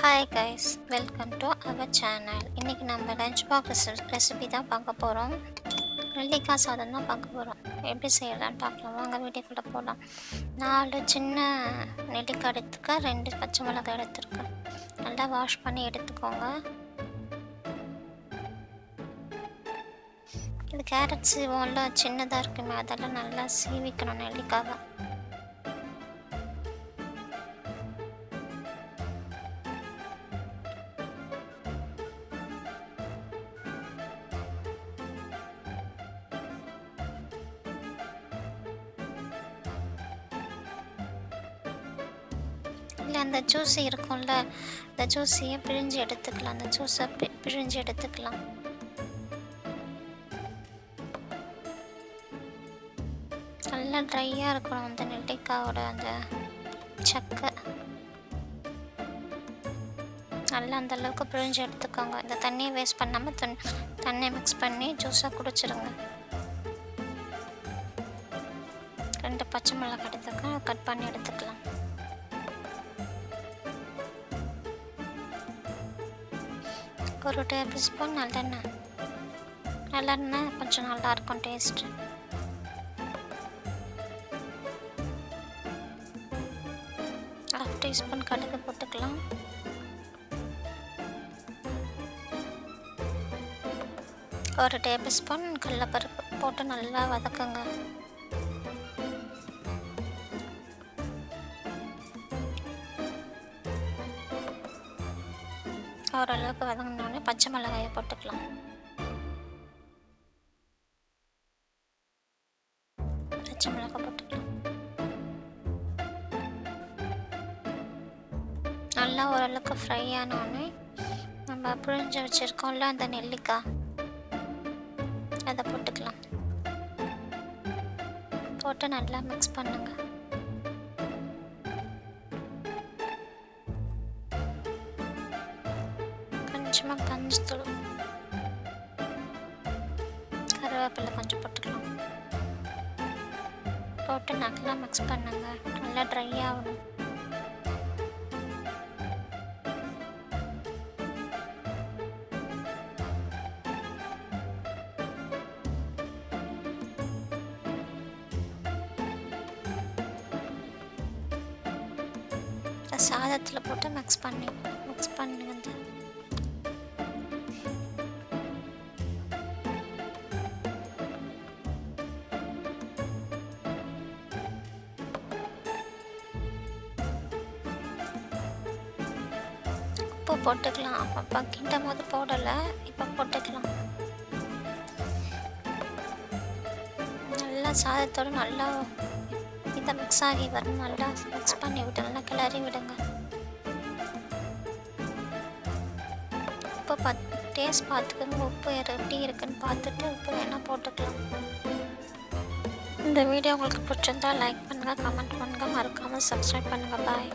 Hi guys, welcome to our channel. இன்றைக்கி நம்ம lunch box recipe தான் பார்க்க போகிறோம். நெல்லிக்காய் சாதம் தான் பார்க்க போகிறோம். எப்படி செய்யலான்னு பார்க்கலாம் வாங்க, வீடியோக்குள்ளே போகலாம். 4 சின்ன நெல்லிக்காய் எடுத்துக்க, 2 பச்சை மிளகாய் எடுத்துருக்கேன். நல்லா வாஷ் பண்ணி எடுத்துக்கோங்க. இது கேரட் சீவோம்ல சின்னதாக இருக்குமே, அதெல்லாம் நல்லா சீவிக்கணும் நெல்லிக்காவை. இல்லை அந்த ஜூஸ் இருக்கும்ல, அந்த ஜூஸையே பிழிஞ்சு எடுத்துக்கலாம். அந்த ஜூஸை பிழிஞ்சு எடுத்துக்கலாம். நல்லா ட்ரையாக இருக்கணும் அந்த நெல்லிக்காயோட அந்த சக்கை. நல்லா அந்த அளவுக்கு பிழிஞ்சு எடுத்துக்கோங்க. இந்த தண்ணியை வேஸ்ட் பண்ணாமல் தண்ணியை மிக்ஸ் பண்ணி ஜூஸாக குடிச்சிருங்க. 2 பச்சை மிளகாய் எடுத்துக்க, கட் பண்ணி எடுத்துக்கலாம். ஒரு டேபிள் ஸ்பூன் நல்லெண்ணெய். நல்லெண்ணெய் கொஞ்சம் நல்லாயிருக்கும் டேஸ்ட்டு. ½ டீஸ்பூன் கடுகு போட்டுக்கலாம். ஒரு டேபிள் ஸ்பூன் கடலைப்பருப்பு போட்டு நல்லா வதக்குங்க. ஓரளவுக்கு வதங்கினோடனே பச்சை மிளகாயை போட்டுக்கலாம். பச்சை மிளகாய் போட்டுக்கலாம். நல்லா ஓரளவுக்கு ஃப்ரை ஆனோடனே நம்ம புழிஞ்சு வச்சுருக்கோம்ல அந்த நெல்லிக்காய், அதை போட்டுக்கலாம். போட்டு நல்லா மிக்ஸ் பண்ணுங்க. கொஞ்சமாக மஞ்சத்தூள், கருவேப்பிலை கொஞ்சம் போட்டுக்கலாம். போட்டு நல்லா மிக்ஸ் பண்ணுங்க. நல்லா ட்ரை ஆகணும். சாதத்தில் போட்டு மிக்ஸ் பண்ணுங்க. உப்பு போட்டுக்கலாம். அப்போ கிண்டும் போது போடலை, இப்போ போட்டுக்கலாம். நல்லா சாதத்தோடு நல்லா இதை மிக்ஸ் ஆகி வரும். நல்லா மிக்ஸ் பண்ணி விட்டு நல்லா கிளறி விடுங்க. உப்பு டேஸ்ட் பார்த்துக்கோங்க. உப்பு எப்படி இருக்குன்னு பார்த்துட்டு உப்பு வேணால் போட்டுக்கலாம். இந்த வீடியோ உங்களுக்கு பிடிச்சிருந்தா லைக் பண்ணுங்கள், கமெண்ட் பண்ணுங்கள், மறக்காமல் சப்ஸ்கிரைப் பண்ணுங்கள். பாய்.